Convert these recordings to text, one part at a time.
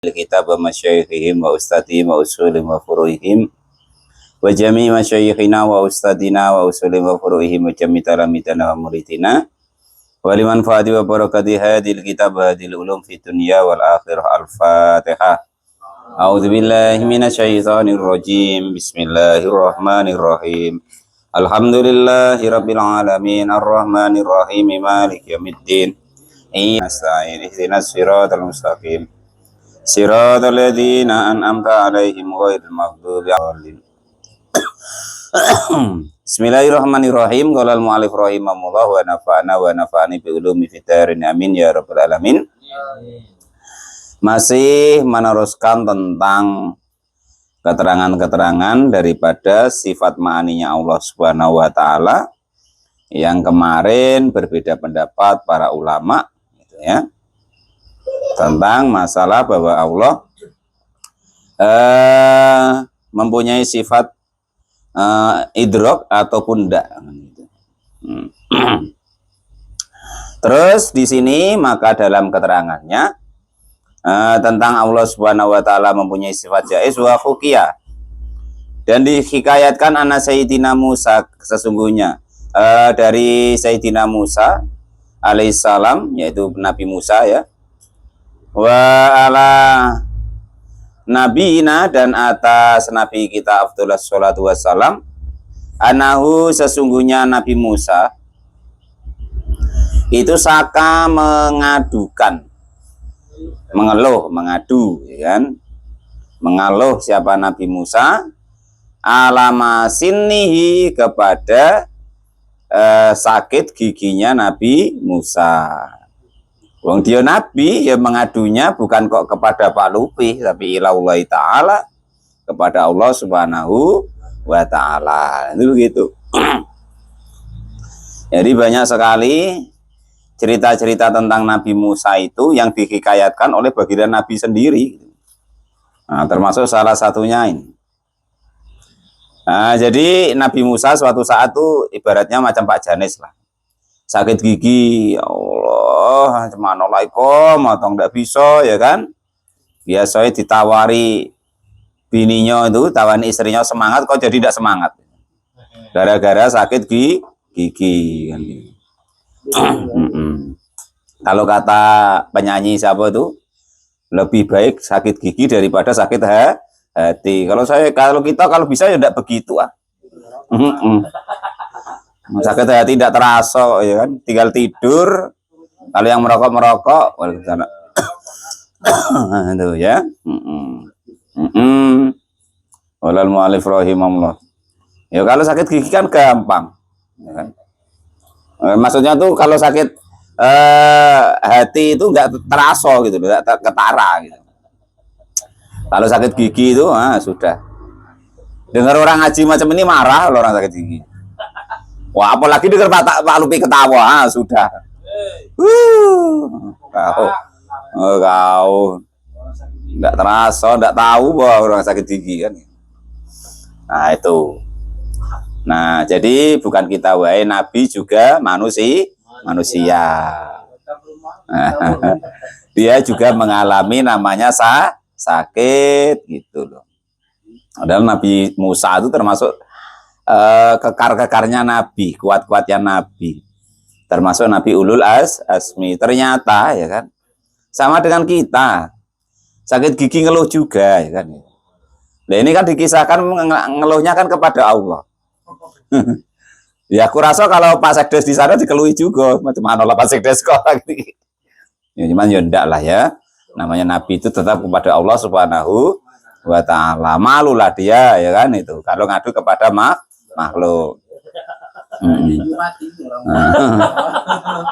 kitab wa masyaykhihim wa ustadihim wa usulim wa furuihim wa jami' masyaykhina wa ustadina wa usulim wa furuihim wa jami' talamitana wa muridina wa liman fa'ati wa barakati hadil kitab hadil ulum fi dunya wal akhirah. Al-Fatihah. A'udzu billahi minasyaitonir rajim. Bismillahirrahmanirrahim. Alhamdulillahi rabbil alamin arrahmanir rahim maliki yaumiddin. Nasta'in ihdinas siratal mustaqim. Siratal ladzina an'amta 'alaihim ghairil maghdubi 'alaihim. Bismillahirrahmanirrahim. Qala al-mu'allif rahimahullah wa nafa'ani bi ulumi fid dharain amin ya rabbal alamin. Masih meneruskan tentang keterangan-keterangan daripada sifat ma'aninya Allah Subhanahu wa taala yang kemarin berbeda pendapat para ulama gitu ya. Tentang masalah bahwa Allah mempunyai sifat idrok ataupun tidak. Terus di sini maka dalam keterangannya tentang Allah Subhanahu wa taala mempunyai sifat jaiz wa fuqiyah, dan dihikayatkan anna Sayyidina Musa, sesungguhnya dari Sayyidina Musa alaihissalam, yaitu Nabi Musa ya, wa ala nabiina, dan atas Nabi kita afdhalus sholatu wassalam, anahu, sesungguhnya Nabi Musa itu saka mengadukan, mengeluh, mengadu ya kan, mengeluh siapa Nabi Musa alama sinnihi, kepada sakit giginya Nabi Musa. Wong dia nabi ya, mengadunya bukan kok kepada Pak Lupi, tapi ilallahi ta'ala, kepada Allah Subhanahu wa ta'ala. Itu begitu. Jadi banyak sekali cerita-cerita tentang Nabi Musa itu yang dihikayatkan oleh baginda Nabi sendiri. Nah, termasuk salah satunya ini. Nah, jadi Nabi Musa suatu saat tuh ibaratnya macam Pak Janes lah. Sakit gigi, ya Allah, cuman alaikum atau enggak bisa ya kan. Biasanya ditawari bininya itu, tawani istrinya semangat, kok jadi tidak semangat. Gara-gara sakit gigi kan. Kalau kata penyanyi siapa itu, lebih baik sakit gigi daripada sakit hati. Kalau kita bisa ya tidak begitu ah. Sakit hati tidak terasa ya kan, tinggal tidur. Kalau yang merokok itu ya. Walal mu'allif rahimahullah. Ya kalau sakit gigi kan gampang ya kan? Maksudnya tuh kalau sakit hati itu enggak terasa gitu, enggak ketara gitu. Kalau sakit gigi itu sudah. Dengar orang ngaji macam ini marah loh orang sakit gigi. Wah, apalagi dengar Pak Lupi ketawa, sudah. Kau enggak terasa, enggak tahu bahwa orang sakit gigi kan. Nah, itu. Nah, jadi bukan kita wae, Nabi juga manusia. Dia juga mengalami namanya sakit gitu loh. Padahal Nabi Musa itu termasuk kekar-kekarnya Nabi, kuat-kuatnya Nabi. Termasuk Nabi Ulul Azmi. Ternyata ya kan, sama dengan kita. Sakit gigi ngeluh juga ya kan. Nah, ini kan dikisahkan ngeluhnya kan kepada Allah. Ya aku rasa kalau Pak Sekdes di sana dikeluhi juga, macam mana lah Pak Sekdes kok gitu. Ya cuman ya enggak lah ya. Namanya Nabi itu tetap kepada Allah Subhanahu wa ta'ala. Malulah dia ya kan itu kalau ngadu kepada makhluk.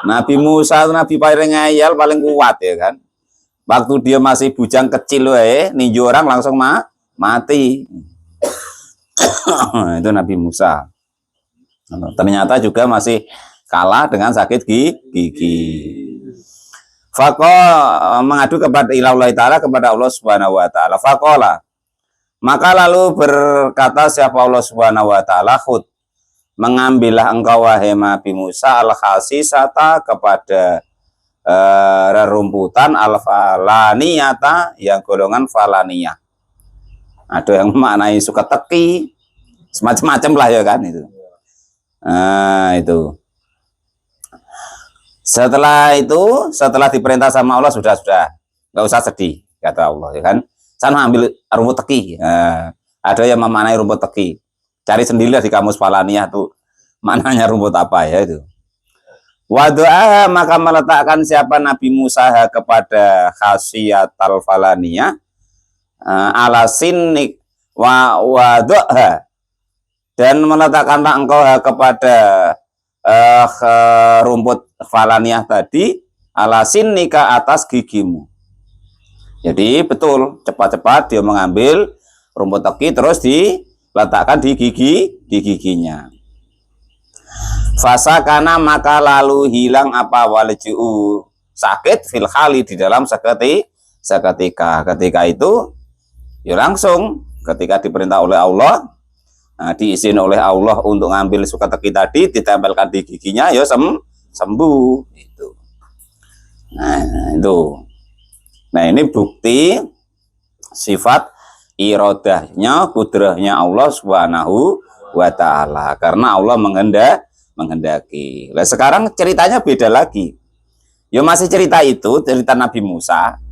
Nabi Musa, Nabi paling ngayal, paling kuat ya kan. Waktu dia masih bujang kecil ninju orang langsung mati. Itu Nabi Musa. Ternyata juga masih kalah dengan sakit gigi. Faqala, mengadu kepada ilallahi ta'ala, kepada Allah Subhanahu wa ta'ala. Faqala, maka lalu berkata siapa Allah Subhanahu wa ta'ala, khud, mengambillah engkau wahai Nabi Musa al-khasisata, kepada rerumputan al-falaniyata yang golongan falaniyah. Ada yang maknai suka teki, semacam-macam lah ya kan itu. Nah, itu. Setelah diperintah sama Allah sudah, nggak usah sedih kata Allah ya kan. Sana ambil rumput teki. Nah, ada yang memaknai rumput teki. Cari sendirilah di kamus falaniyah tuh maknanya rumput apa ya itu. Wadu'a maka meletakkan siapa Nabi Musa kepada khasiyatal falaniyah ala sinik wadu'a dan meletakkanlah engkau kepada rumput falaniyah tadi ala sinika atas gigimu. Jadi betul cepat-cepat dia mengambil rumput teki terus diletakkan di giginya. Fasa kana maka lalu hilang apa walju sakit fil khali di dalam seketika. Ketika itu ya langsung ketika diperintah oleh Allah, diizin oleh Allah untuk ngambil suka teki tadi ditempelkan di giginya ya sembuh itu. Nah, itu. Nah, ini bukti sifat iradahnya, kudrahnya Allah Subhanahu wa ta'ala. Karena Allah menghendaki. Nah, sekarang ceritanya beda lagi. Ya masih cerita itu, cerita Nabi Musa,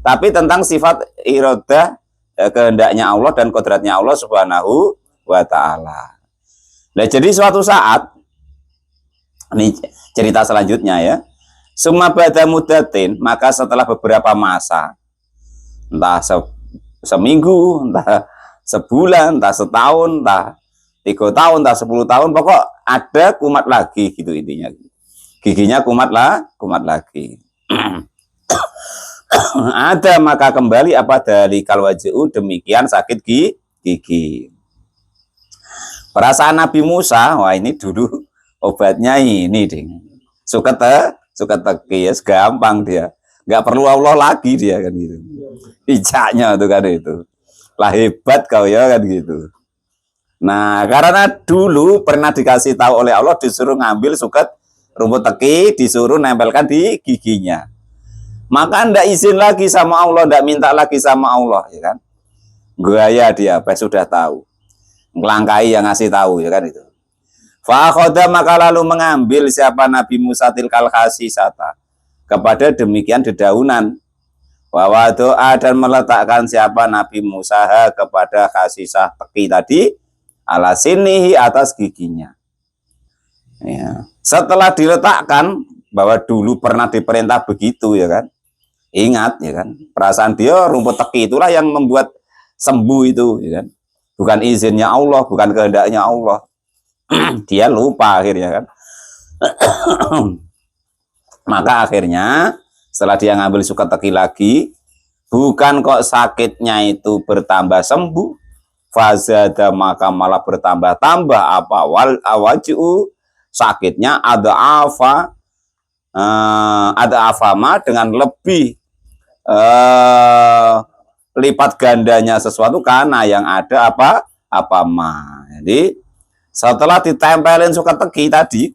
tapi tentang sifat iradah, kehendaknya Allah dan kodratnya Allah Subhanahu wa ta'ala. Nah, jadi suatu saat, ini cerita selanjutnya ya, summa ba'da muddatin, maka setelah beberapa masa, entah seminggu, entah sebulan, entah setahun, entah 3 tahun, entah 10 tahun, pokok ada kumat lagi gitu intinya. Giginya kumat lagi. Ada maka kembali apa dari kalwaju demikian sakit gigi. Perasaan Nabi Musa, wah ini dulu obatnya ini ding. Suka teki ya, gampang dia. Nggak perlu Allah lagi dia kan gitu. Ijaknya tuh kan itu. Lah hebat kau ya kan gitu. Nah, karena dulu pernah dikasih tahu oleh Allah disuruh ngambil suket rumput teki, disuruh nempelkan di giginya. Maka ndak izin lagi sama Allah, ndak minta lagi sama Allah, ya kan? Gaya dia, apa sudah tahu. Melangkai yang ngasih tahu, ya kan itu. Fa'akhoda maka lalu mengambil siapa Nabi Musa tilkal khasisata kepada demikian dedaunan. Wa doa dan meletakkan siapa Nabi Musa kepada khasisah teki tadi ala sinihi atas giginya. Ya. Setelah diletakkan bahwa dulu pernah diperintah begitu ya kan. Ingat ya kan. Perasaan dia rumput teki itulah yang membuat sembuh itu ya kan. Bukan izinnya Allah, bukan kehendaknya Allah. Dia lupa akhirnya kan. Maka akhirnya setelah dia ngambil suket teki lagi, bukan kok sakitnya itu bertambah sembuh, fazada maka malah bertambah-tambah apa awaju sakitnya ada afama dengan lebih lipat gandanya sesuatu karena yang ada apa ma. Jadi setelah ditempelin suket teki tadi,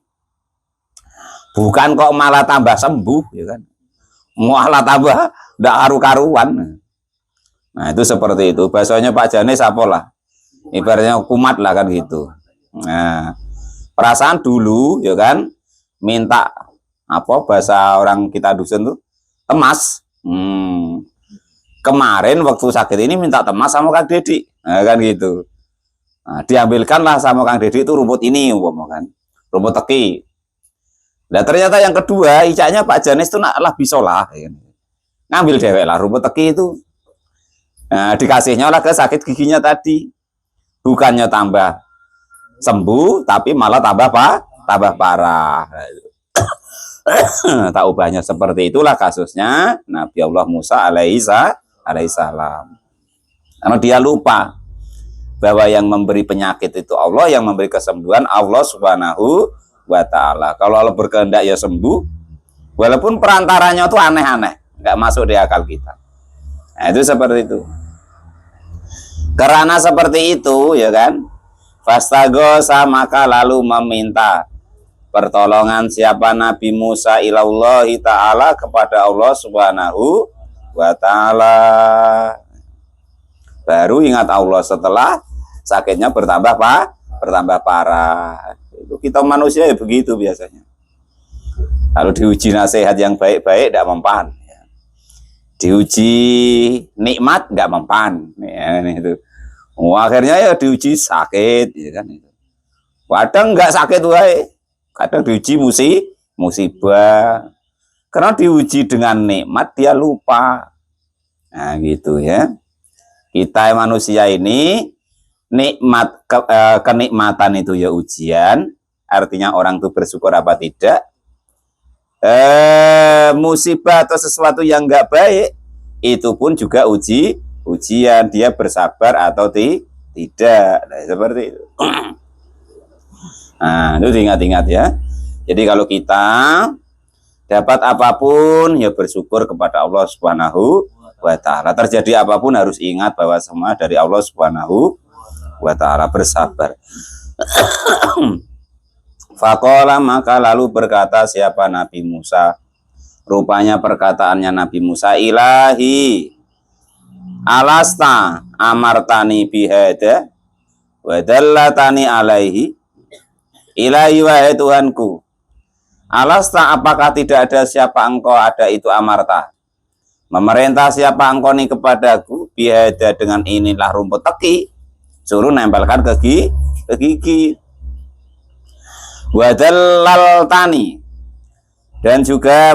bukan kok malah tambah sembuh, ya kan? Malah tambah ndak karu-karuan. Nah itu seperti itu. Bahasanya Pak Janes apalah, ibaratnya kumat lah kan gitu. Nah perasaan dulu, ya kan, minta apa bahasa orang kita dusun tuh temas. Kemarin waktu sakit ini minta temas sama Kang Dedi, nah, kan gitu. Nah, diambilkanlah sama Kang Dedi itu rumput ini, kan, rumput teki. Nah ternyata yang kedua, icaknya Pak Janes itu lah bisolah, ya. Ngambil dewek lah rumput teki itu. Nah, dikasihnya lah ke sakit giginya tadi, bukannya tambah sembuh, tapi malah tambah parah. Tak ubahnya seperti itulah kasusnya Nabi Allah Musa alaihissalam. Karena dia lupa bahwa yang memberi penyakit itu Allah, yang memberi kesembuhan Allah Subhanahu wa ta'ala. Kalau Allah berkehendak ya sembuh, walaupun perantaranya itu aneh-aneh, nggak masuk di akal kita. Nah, itu seperti itu. Karena seperti itu, ya kan, fastagosa maka lalu meminta pertolongan siapa Nabi Musa ilallahi ta'ala kepada Allah subhanahu wa ta'ala. Baru ingat Allah setelah sakitnya bertambah parah. Itu kita manusia ya begitu biasanya. Kalau diuji nasihat yang baik-baik tidak mempan. Diuji nikmat nggak mempan. Ya, itu. Akhirnya ya diuji sakit, ya kan itu. Kadang nggak sakit wae, kadang diuji musibah. Karena diuji dengan nikmat dia lupa. Nah gitu ya. Kita manusia ini kenikmatan itu ya ujian, artinya orang itu bersyukur apa tidak. Musibah atau sesuatu yang nggak baik itu pun juga ujian, dia bersabar atau tidak. Nah, seperti itu. Nah, itu diingat-ingat ya. Jadi kalau kita dapat apapun ya bersyukur kepada Allah Subhanahu wa ta'ala. Terjadi apapun harus ingat bahwa semua dari Allah Subhanahu wa ta'ala, bersabar. Faqala, maka lalu berkata siapa Nabi Musa, rupanya perkataannya Nabi Musa, ilahi alasta amartani bihada wa dallatani alaihi. Ilahi wahai Tuhanku, alasta apakah tidak ada siapa engkau ada itu amarta, memerintah siapa engkau nih kepadaku, bihada dengan inilah rumput teki, suruh nempelkan ke gigi. Wadallal tani, dan juga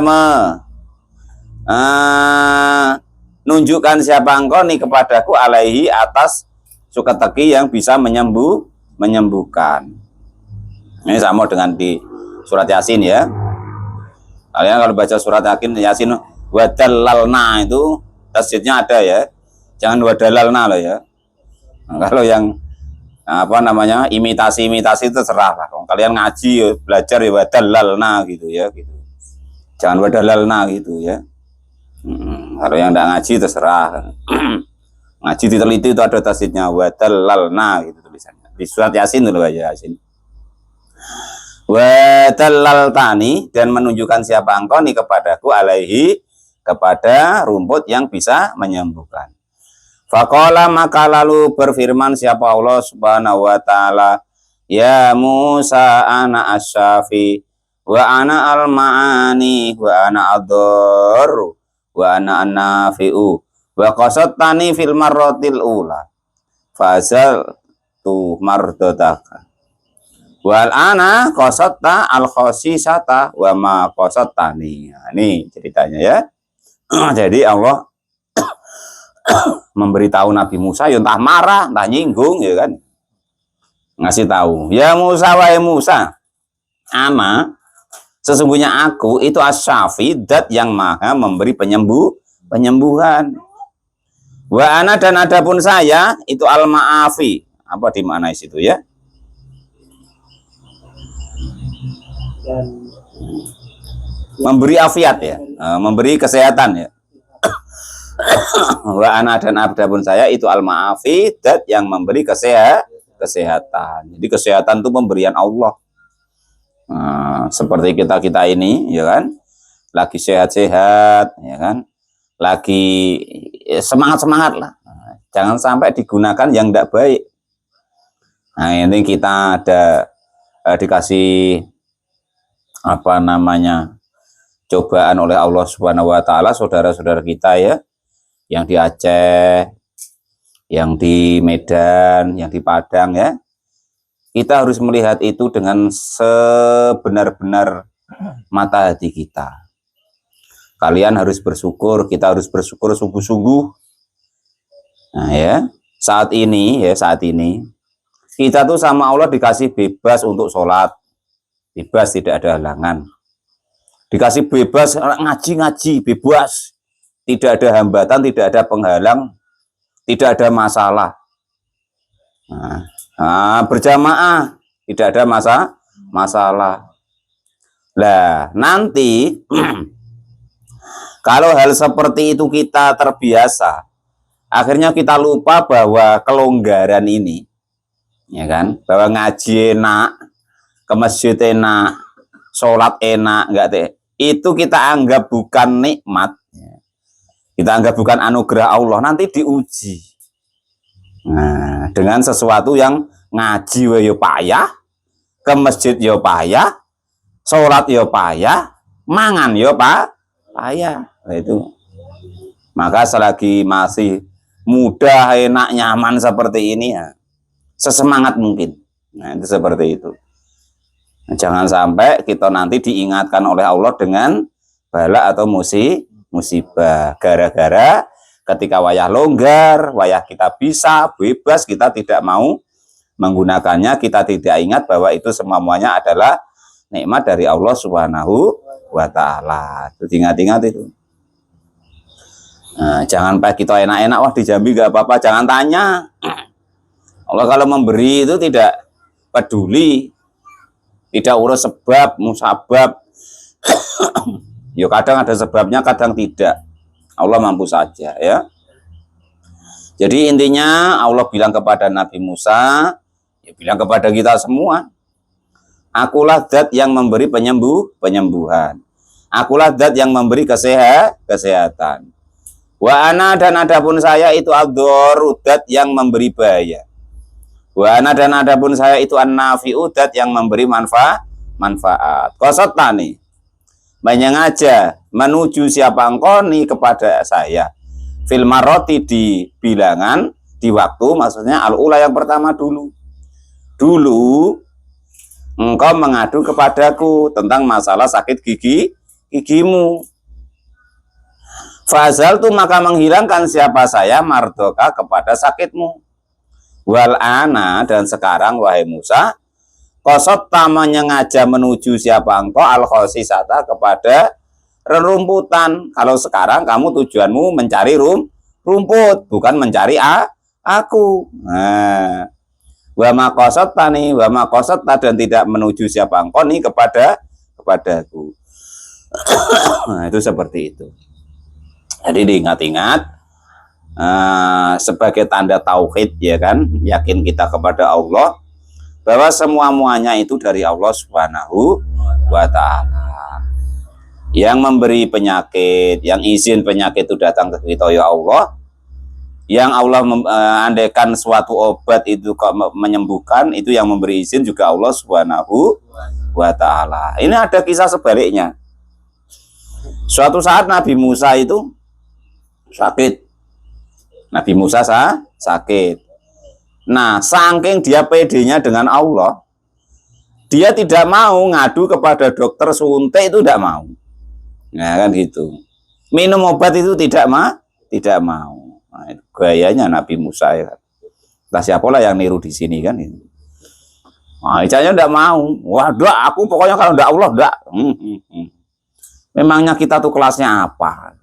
menunjukkan siapa engkau nih kepadaku alaihi atas suket teki yang bisa menyembuhkan. Ini sama dengan di surat Yasin ya. Kalian kalau baca surat Yasin wadalalna itu tasjidnya ada ya. Jangan wadalalna loh ya. Nah, kalau yang imitasi itu terserah lah. Kalau kalian ngaji belajar ya wadalalna gitu ya gitu. Jangan wadalalna gitu ya. Kalau yang enggak ngaji terserah. Ngaji diteliti itu ada tasjidnya wadalalna gitu tulisannya. Di surat Yasin dulu aja Yasin. Wadalaltani, dan menunjukkan siapa engkau nih kepadaku alaihi kepada rumput yang bisa menyembuhkan. Faqala, maka lalu berfirman siapa Allah Subhanahu wa ta'ala, ya Musa ana asyafi wa ana al-ma'ani wa ana ad-darru wa ana an-nafi'u wa qasattani fil marratil ula fazal tu mardotaka wal ana qasatta al khosisata wa ma qasattani. Nah, ini ceritanya ya. Jadi Allah memberitahu Nabi Musa, ya entah marah, entah nyinggung, ya kan, ngasih tahu, ya Musa, wahai Musa, ana, sesungguhnya aku itu asyafi, dat yang maha memberi penyembuhan. Wa ana, dan adapun saya itu al maafi. Apa dimaknai situ ya? Memberi afiat ya, memberi kesehatan ya. Wa ana, dan adapun saya itu al-ma'afi, dat yang memberi kesehatan. Jadi kesehatan itu pemberian Allah. Seperti kita ini ya kan, lagi sehat-sehat ya kan, lagi semangat-semangat lah. Jangan sampai digunakan yang tidak baik. Nah, ini kita ada dikasih cobaan oleh Allah Subhanahu wa ta'ala, saudara-saudara kita ya, yang di Aceh, yang di Medan, yang di Padang ya. Kita harus melihat itu dengan sebenar-benar mata hati kita. Kalian harus bersyukur, kita harus bersyukur sungguh-sungguh. Nah ya, saat ini kita tuh sama Allah dikasih bebas untuk sholat, bebas, tidak ada halangan. Dikasih bebas ngaji-ngaji, bebas. Tidak ada hambatan, tidak ada penghalang, tidak ada masalah. Berjamaah, tidak ada masalah. Nah, nanti kalau hal seperti itu kita terbiasa, akhirnya kita lupa bahwa kelonggaran ini, ya kan, bahwa ngaji enak, ke masjid enak, sholat enak, enggak teh. Itu kita anggap bukan nikmat. Kita anggap bukan anugerah Allah, nanti diuji. Nah, dengan sesuatu yang ngaji yo payah, ke masjid yo payah, sholat yo payah, mangan yo payah. Nah, itu. Maka selagi masih mudah, enak, nyaman seperti ini ya, sesemangat mungkin. Nah, itu seperti itu. Nah, jangan sampai kita nanti diingatkan oleh Allah dengan bala atau musibah. Gara-gara ketika wayah longgar, wayah kita bisa, bebas, kita tidak mau menggunakannya, kita tidak ingat bahwa itu semuanya adalah nikmat dari Allah Subhanahu wa Ta'ala. Jadi ingat-ingat itu. Nah, jangan pakai kita enak-enak, wah di Jambi gak apa-apa, jangan tanya. Allah kalau memberi itu tidak peduli, tidak urus sebab, musabab. Ya kadang ada sebabnya, kadang tidak. Allah mampu saja ya. Jadi intinya Allah bilang kepada Nabi Musa, ya bilang kepada kita semua, akulah zat yang memberi penyembuhan. Akulah zat yang memberi kesehatan. Wa ana dan adapun saya itu ad-dharru, zat yang memberi bahaya. Wa ana dan adapun saya itu an-nafi'u, zat yang memberi manfaat. Qasatani, menyengaja menuju siapa engkau nih kepada saya. Fil maroti, di bilangan, di waktu, maksudnya al-ula yang pertama dulu. Dulu engkau mengadu kepadaku tentang masalah sakit gigimu. Fazal tu maka menghilangkan siapa saya mardoka kepada sakitmu. Wal ana dan sekarang wahai Musa, qasata menyengaja menuju siapa engkau al khosisata kepada rerumputan. Kalau sekarang kamu tujuanmu mencari rumput, bukan mencari aku. Nah, wa maqasata nih, wa maqasata dan tidak menuju siapa engkau nih kepadaku. Nah, itu seperti itu. Jadi diingat-ingat sebagai tanda tauhid ya kan, yakin kita kepada Allah bahwa semua-muanya itu dari Allah Subhanahu wa Ta'ala. Yang memberi penyakit, yang izin penyakit itu datang ke kita ya Allah. Yang Allah andaikan suatu obat itu kok menyembuhkan, itu yang memberi izin juga Allah Subhanahu wa Ta'ala. Ini ada kisah sebaliknya. Suatu saat Nabi Musa itu sakit. Nabi Musa sakit. Nah, saking dia pedenya dengan Allah, dia tidak mau ngadu kepada dokter suntik, itu tidak mau. Nah, kan gitu. Minum obat itu tidak mau. Nah, itu gayanya Nabi Musa ya. Entah siapalah yang niru di sini kan itu. Nah, Icanya tidak mau. Wah, aku pokoknya kalau tidak Allah tidak. Memangnya kita tuh kelasnya apa?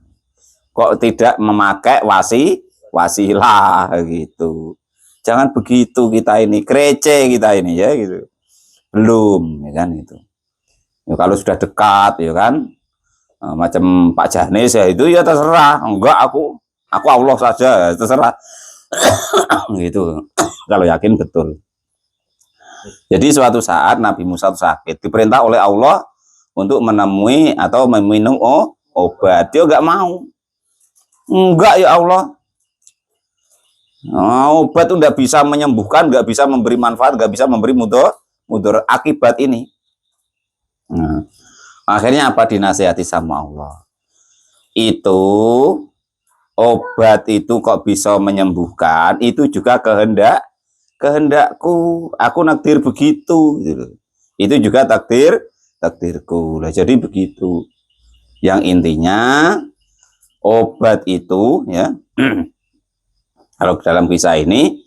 Kok tidak memakai wasilah gitu. Jangan begitu kita ini, krece kita ini ya gitu. Belum ya kan itu. Ya, kalau sudah dekat ya kan, macam Pak Janis ya itu ya terserah. Enggak, aku Allah saja, terserah. Gitu. Kalau yakin betul. Jadi suatu saat Nabi Musa sakit, diperintah oleh Allah untuk menemui atau meminum obat. Dia enggak mau. Enggak ya Allah. Obat itu enggak bisa menyembuhkan, enggak bisa memberi manfaat, enggak bisa memberi mudarat akibat ini. Nah, akhirnya apa, dinasihati sama Allah. Itu obat itu kok bisa menyembuhkan, itu juga kehendakku. Aku nakdir begitu gitu. Itu juga takdirku. Lah jadi begitu. Yang intinya obat itu ya kalau dalam kisah ini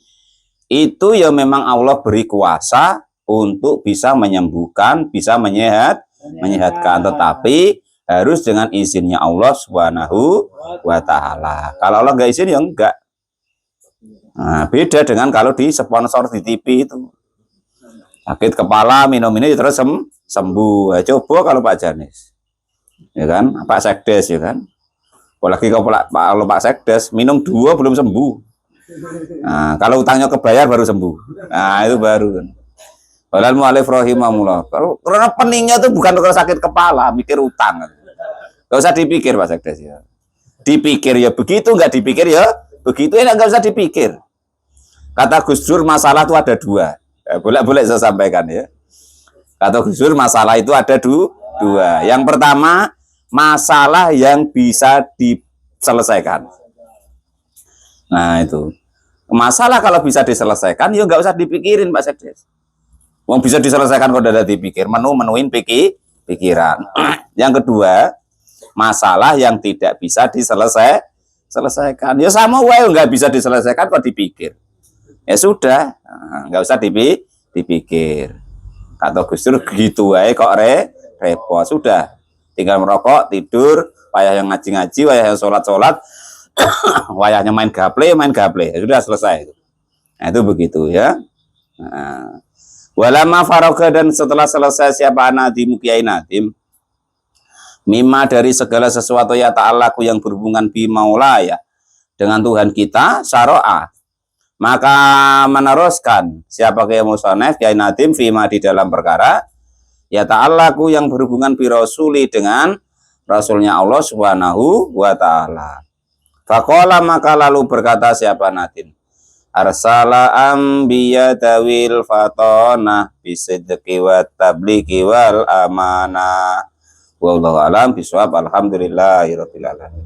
itu ya memang Allah beri kuasa untuk bisa menyembuhkan, bisa menyehatkan, tetapi harus dengan izinnya Allah Subhanahu wa Ta'ala. Kalau Allah nggak izin ya enggak. Nah, beda dengan kalau di sponsor di TV itu. Sakit kepala minum ini terus sembuh. Nah, coba kalau Pak Janis. Ya kan? Pak Sekdes ya kan? Apalagi kalau Pak Sekdes minum 2 belum sembuh. Nah, kalau utangnya kebayar baru sembuh. Nah, itu baru kan. Walal mu'alif rahimahullah. Karena peningnya itu bukan karena sakit kepala, mikir utang. Gak usah dipikir Pak Sekdes ya. Dipikir ya begitu, nggak dipikir ya begitu, enak nggak usah dipikir. Kata Gus Dur masalah itu ada dua. Boleh saya sampaikan ya. Kata Gus Dur masalah itu ada dua. Yang pertama masalah yang bisa diselesaikan. Nah itu masalah kalau bisa diselesaikan, ya nggak usah dipikirin Pak Sekdes. Wong bisa diselesaikan kalau udah dipikir, menuin pikiran. Yang kedua masalah yang tidak bisa diselesaikan. Ya sama wae nggak bisa diselesaikan kok dipikir. Ya sudah, nggak usah dipikir. Kata Gus Dur gitu wae kok repot. Sudah, tinggal merokok, tidur, wayah yang ngaji-ngaji, wayah yang sholat-sholat, wayahnya main gaple. Ya sudah selesai. Nah, itu begitu ya. Nah, walama faroga dan setelah selesai siapa Nadim Kiai Nadim mimma dari segala sesuatu ya ta'alaku yang berhubungan bi maulaya dengan Tuhan kita syara'a, maka meneruskan siapa Kiai Musonef Kiai Nadim fima di dalam perkara ya ta'alaku yang berhubungan bi rasuli dengan rasulnya Allah subhanahu wa ta'ala. Faqala maka lalu berkata siapa Nadim arsala ambiya tawil fatona bisidqi wa tabliki wal amanah. Wallahu a'lam bishawab. Alhamdulillahirabbil alamin.